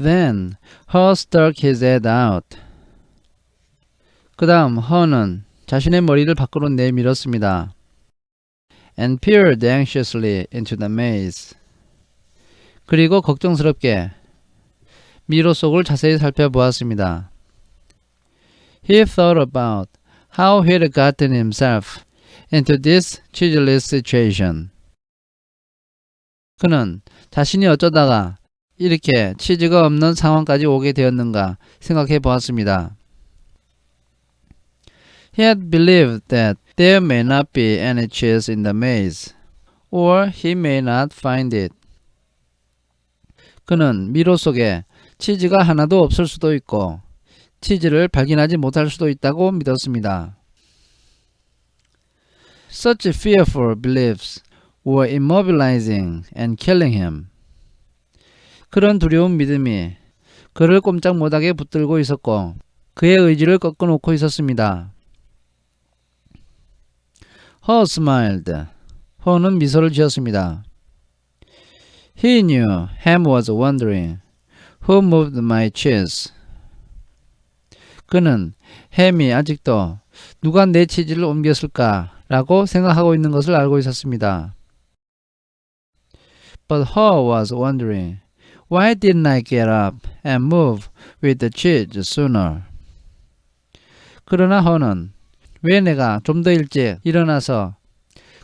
Then Her stuck his head out. 그 다음 Her는 자신의 머리를 밖으로 내밀었습니다. And peered anxiously into the maze. 그리고 걱정스럽게 미로 속을 자세히 살펴보았습니다. He thought about how he'd gotten himself into this cheerless situation. 그는 자신이 어쩌다가 이렇게 치즈가 없는 상황까지 오게 되었는가 생각해 보았습니다. He had believed that there may not be any cheese in the maze, or he may not find it. 그는 미로 속에 치즈가 하나도 없을 수도 있고 치즈를 발견하지 못할 수도 있다고 믿었습니다. Such fearful beliefs were immobilizing and killing him. 그런 두려운 믿음이 그를 꼼짝 못하게 붙들고 있었고 그의 의지를 꺾어놓고 있었습니다. Her smiled. Her는 미소를 지었습니다. He knew Ham was wondering who moved my cheese. 그는 햄이 아직도 누가 내 치즈를 옮겼을까 라고 생각하고 있는 것을 알고 있었습니다. But Her was wondering why didn't I get up and move with the cheese sooner? 그러나 Her는 왜 내가 좀 더 일찍 일어나서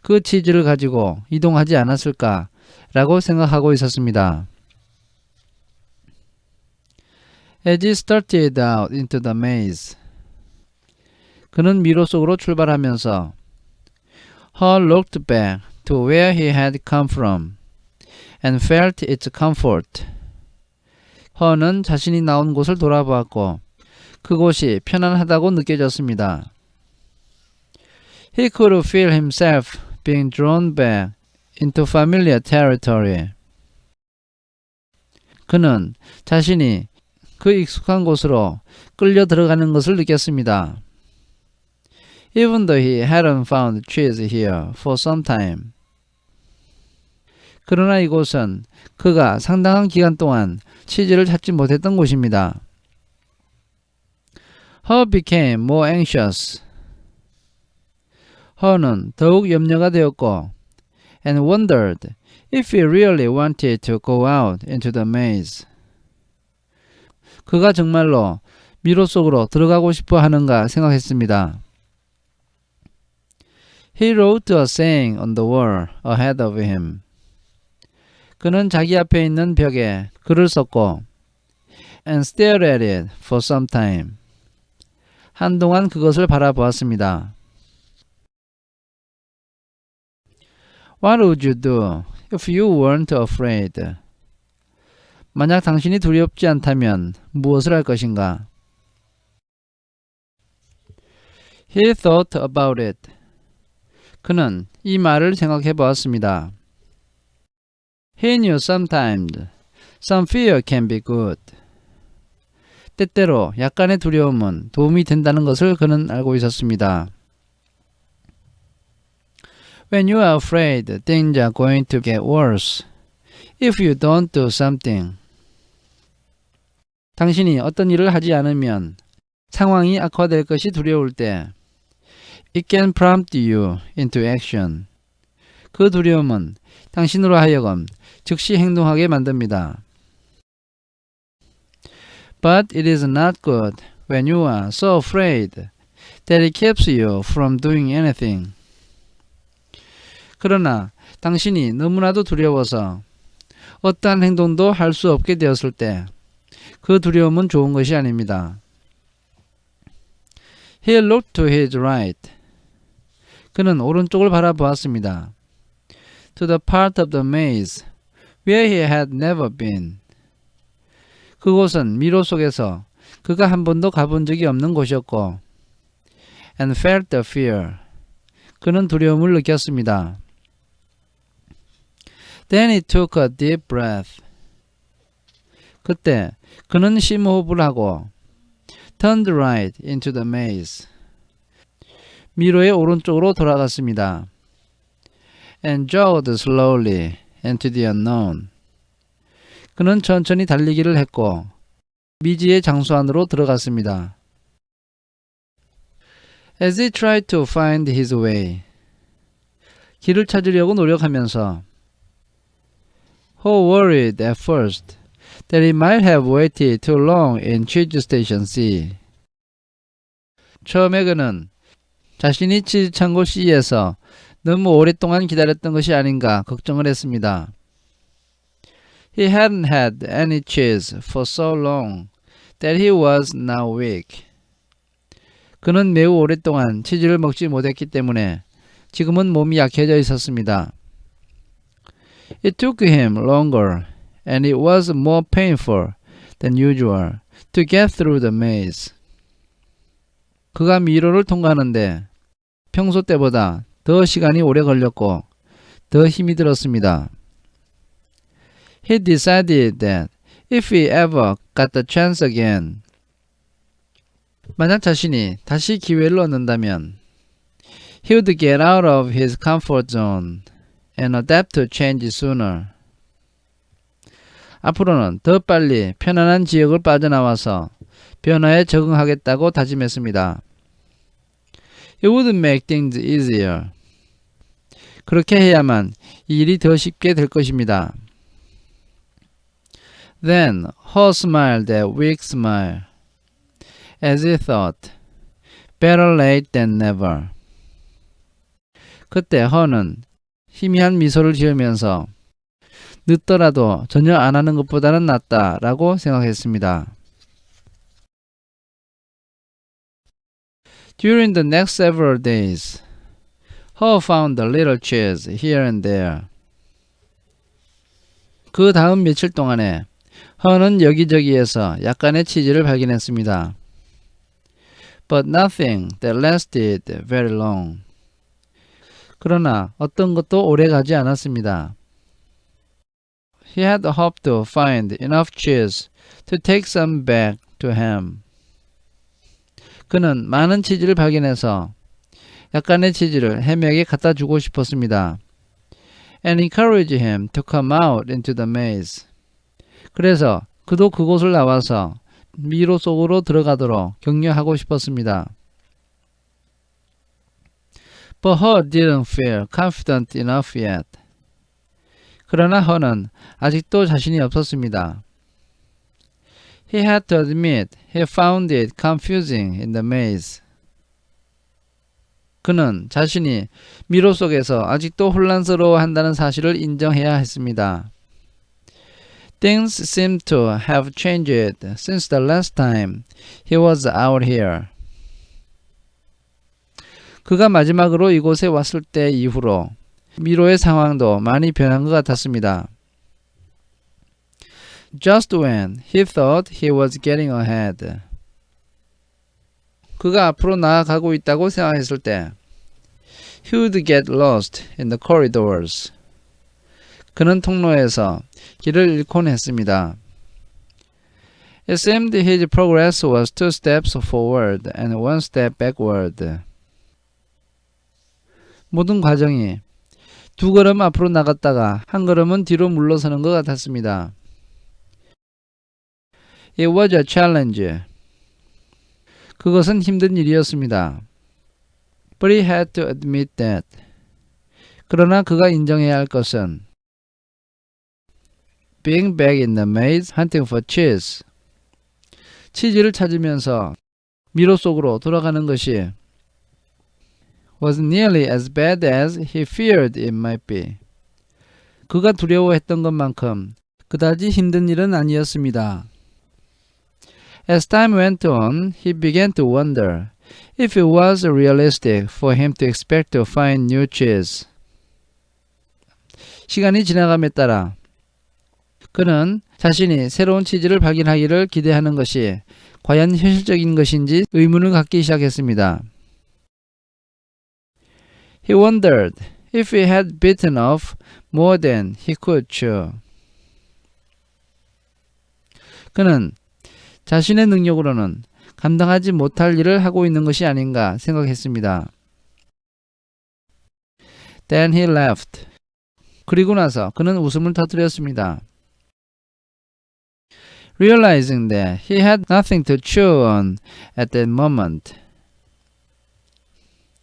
그 치즈를 가지고 이동하지 않았을까 라고 생각하고 있었습니다. As he started out into the maze, 그는 미로 속으로 출발하면서 Her looked back to where he had come from and felt its comfort. Her는 자신이 나온 곳을 돌아보았고 그곳이 편안하다고 느껴졌습니다. He could feel himself being drawn back into familiar territory. 그는 자신이 그 익숙한 곳으로 끌려 들어가는 것을 느꼈습니다. Even though he hadn't found cheese here for some time. 그러나 이곳은 그가 상당한 기간 동안 치즈를 찾지 못했던 곳입니다. Her became more anxious. Her는 더욱 염려가 되었고 and wondered if he really wanted to go out into the maze. 그가 정말로 미로 속으로 들어가고 싶어 하는가 생각했습니다. He wrote a saying on the wall ahead of him. 그는 자기 앞에 있는 벽에 글을 썼고 and stared at it for some time. 한동안 그것을 바라보았습니다. What would you do if you weren't afraid? 만약 당신이 두렵지 않다면 무엇을 할 것인가? He thought about it. 그는 이 말을 생각해 보았습니다. He knew sometimes some fear can be good. 때때로 약간의 두려움은 도움이 된다는 것을 그는 알고 있었습니다. When you are afraid, things are going to get worse if you don't do something. 당신이 어떤 일을 하지 않으면 상황이 악화될 것이 두려울 때 It can prompt you into action. 그 두려움은 당신으로 하여금 즉시 행동하게 만듭니다. But it is not good when you are so afraid that it keeps you from doing anything. 그러나 당신이 너무나도 두려워서 어떠한 행동도 할 수 없게 되었을 때 그 두려움은 좋은 것이 아닙니다. He looked to his right. 그는 오른쪽을 바라보았습니다. To the part of the maze where he had never been. 그곳은 미로 속에서 그가 한 번도 가본 적이 없는 곳이었고 and felt the fear. 그는 두려움을 느꼈습니다. Then he took a deep breath. 그때 그는 심호흡을 하고 turned right into the maze. 미로의 오른쪽으로 돌아갔습니다. And jogged slowly into the unknown. 그는 천천히 달리기를 했고 미지의 장소 안으로 들어갔습니다. As he tried to find his way, 길을 찾으려고 노력하면서 Ho worried at first that he might have waited too long in cheese station C. 처음에 그는 자신이 치즈 창고 C에서 너무 오랫동안 기다렸던 것이 아닌가 걱정을 했습니다. He hadn't had any cheese for so long that he was now weak. 그는 매우 오랫동안 치즈를 먹지 못했기 때문에 지금은 몸이 약해져 있었습니다. It took him longer and it was more painful than usual to get through the maze. 그가 미로를 통과하는데 평소 때보다 더 시간이 오래 걸렸고 더 힘이 들었습니다. He decided that if he ever got the chance again, 만약 자신이 다시 기회를 얻는다면 he would get out of his comfort zone and adapt to change sooner. 앞으로는 더 빨리 편안한 지역을 빠져나와서 변화에 적응하겠다고 다짐했습니다. It would make things easier. 그렇게 해야만 이 일이 더 쉽게 될 것입니다. Then Ho smiled that weak smile, as he thought, better late than never. 그때 허는 희미한 미소를 지으면서 늦더라도 전혀 안 하는 것보다는 낫다라고 생각했습니다. During the next several days, Ho found a little cheese here and there. 그 다음 며칠 동안에 허는 여기저기에서 약간의 치즈를 발견했습니다. But nothing that lasted very long. 그러나 어떤 것도 오래 가지 않았습니다. He had hoped to find enough cheese to take some back to him. 그는 많은 치즈를 발견해서 약간의 치즈를 햄에게 갖다 주고 싶었습니다. And encourage him to come out into the maze. 그래서 그도 그곳을 나와서 미로 속으로 들어가도록 격려하고 싶었습니다. But Ho didn't feel confident enough yet. 그러나 허는 아직도 자신이 없었습니다. He had to admit he found it confusing in the maze. 그는 자신이 미로 속에서 아직도 혼란스러워한다는 사실을 인정해야 했습니다. Things seem to have changed since the last time he was out here. 그가 마지막으로 이곳에 왔을 때 이후로 미로의 상황도 많이 변한 것 같았습니다. Just when he thought he was getting ahead. 그가 앞으로 나아가고 있다고 생각했을 때 he would get lost in the corridors. 그는 통로에서 길을 잃곤 했습니다. It seemed his progress was 2 steps forward and 1 step backward. 모든 과정이 2걸음 앞으로 나갔다가 1걸음은 뒤로 물러서는 것 같았습니다. It was a challenge. 그것은 힘든 일이었습니다. But he had to admit that. 그러나 그가 인정해야 할 것은 being back in the maze hunting for cheese. 치즈를 찾으면서 미로 속으로 돌아가는 것이 was nearly as bad as he feared it might be. 그가 두려워했던 것만큼 그다지 힘든 일은 아니었습니다. As time went on, he began to wonder if it was realistic for him to expect to find new cheese. 시간이 지나감에 따라 그는 자신이 새로운 치즈를 발견하기를 기대하는 것이 과연 현실적인 것인지 의문을 갖기 시작했습니다. He wondered if he had bitten off more than he could chew. 그는 자신의 능력으로는 감당하지 못할 일을 하고 있는 것이 아닌가 생각했습니다. Then he laughed. 그리고 나서 그는 웃음을 터뜨렸습니다. realizing that he had nothing to chew on at that moment.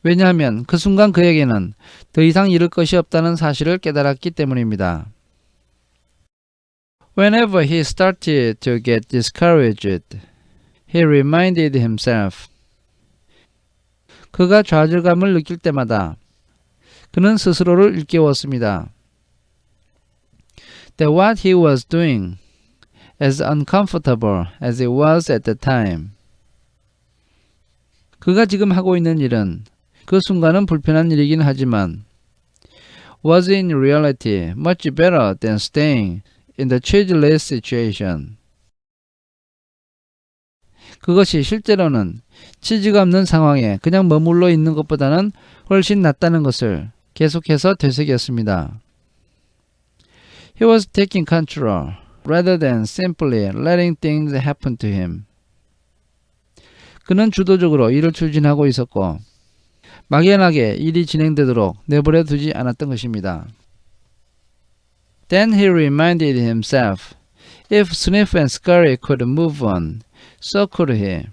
왜냐하면 그 순간 그에게는 더 이상 잃을 것이 없다는 사실을 깨달았기 때문입니다. Whenever he started to get discouraged, he reminded himself. 그가 좌절감을 느낄 때마다 그는 스스로를 일깨웠습니다. That what he was doing, as uncomfortable as it was at the time, 그가 지금 하고 있는 일은 그 순간은 불편한 일이긴 하지만 was in reality much better than staying in the cheerless situation. 그것이 실제로는 치즈가 없는 상황에 그냥 머물러 있는 것보다는 훨씬 낫다는 것을 계속해서 되새겼습니다. He was taking control rather than simply letting things happen to him. 그는 주도적으로 일을 추진하고 있었고 막연하게 일이 진행되도록 내버려 두지 않았던 것입니다. Then he reminded himself, if Sniff and Scurry could move on, so could he.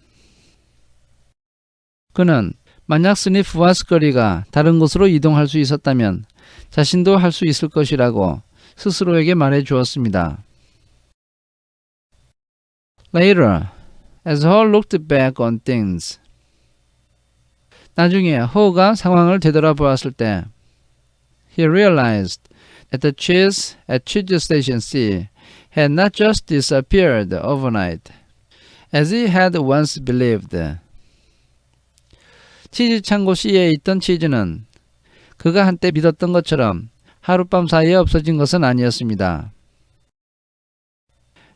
그는 만약 스니프와 스커리가 다른 곳으로 이동할 수 있었다면 자신도 할 수 있을 것이라고 스스로에게 말해 주었습니다. Later, as Hall looked back on things, 나중에 허가 상황을 되돌아보았을 때 he realized that the cheese at Cheese Station C had not just disappeared overnight, as he had once believed. 치즈 창고 C에 있던 치즈는 그가 한때 믿었던 것처럼 하룻밤 사이에 없어진 것은 아니었습니다.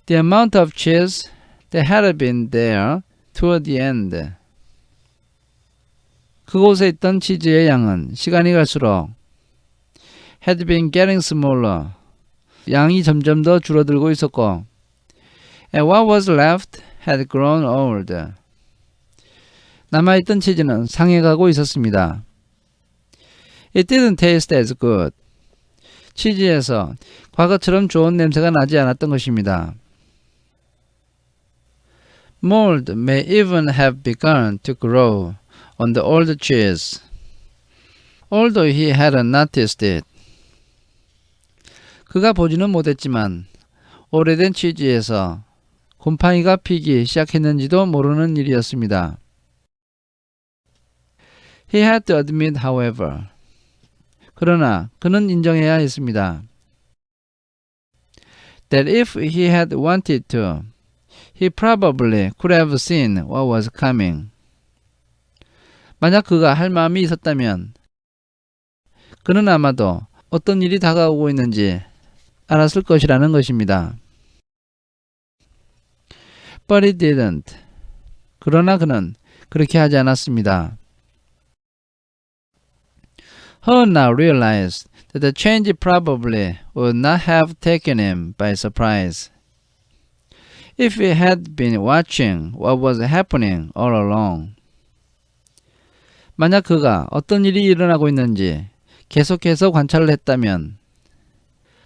The amount of cheese that had been there toward the end. 그곳에 있던 치즈의 양은 시간이 갈수록 had been getting smaller. 양이 점점 더 줄어들고 있었고 and what was left had grown old. 남아있던 치즈는 상해가고 있었습니다. It didn't taste as good. 치즈에서 과거처럼 좋은 냄새가 나지 않았던 것입니다. Mold may even have begun to grow on the old cheese, although he hadn't noticed it. 그가 보지는 못했지만 오래된 치즈에서 곰팡이가 피기 시작했는지도 모르는 일이었습니다. He had to admit, however, 그러나 그는 인정해야 했습니다. That if he had wanted to, he probably could have seen what was coming. 만약 그가 할 마음이 있었다면 그는 아마도 어떤 일이 다가오고 있는지 알았을 것이라는 것입니다. But he didn't. 그러나 그는 그렇게 하지 않았습니다. He now realized that the change probably would not have taken him by surprise. If he had been watching what was happening all along. 만약 그가 어떤 일이 일어나고 있는지 계속해서 관찰을 했다면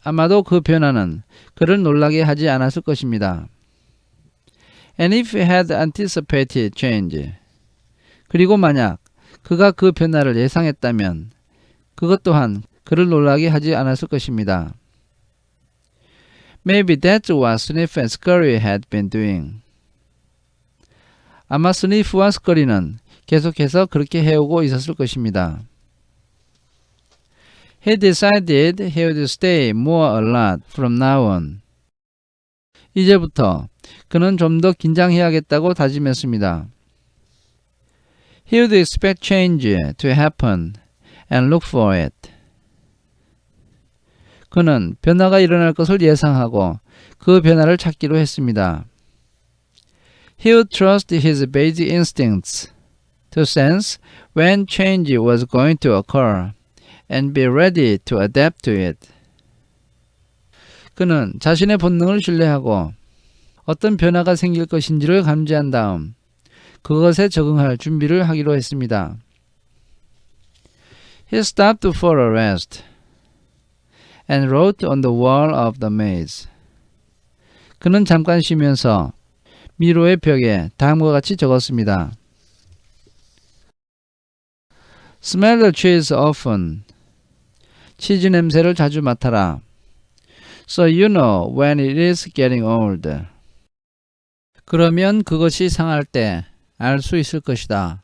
아마도 그 변화는 그를 놀라게 하지 않았을 것입니다. And if he had anticipated change. 그리고 만약 그가 그 변화를 예상했다면 그것 또한 그를 놀라게 하지 않았을 것입니다. Maybe that's what Sniff and Scurry had been doing. 아마 스니프와 스커리는 계속해서 그렇게 해오고 있었을 것입니다. He decided he would stay more alert from now on. 이제부터 그는 좀 더 긴장해야겠다고 다짐했습니다. He would expect change to happen and look for it. 그는 변화가 일어날 것을 예상하고 그 변화를 찾기로 했습니다. He would trust his basic instincts to sense when change was going to occur and be ready to adapt to it. 그는 자신의 본능을 신뢰하고 어떤 변화가 생길 것인지를 감지한 다음 그것에 적응할 준비를 하기로 했습니다. He stopped for a rest and wrote on the wall of the maze. 그는 잠깐 쉬면서 미로의 벽에 다음과 같이 적었습니다. Smell the cheese often. 치즈 냄새를 자주 맡아라. So you know when it is getting old. 그러면 그것이 상할 때 알 수 있을 것이다.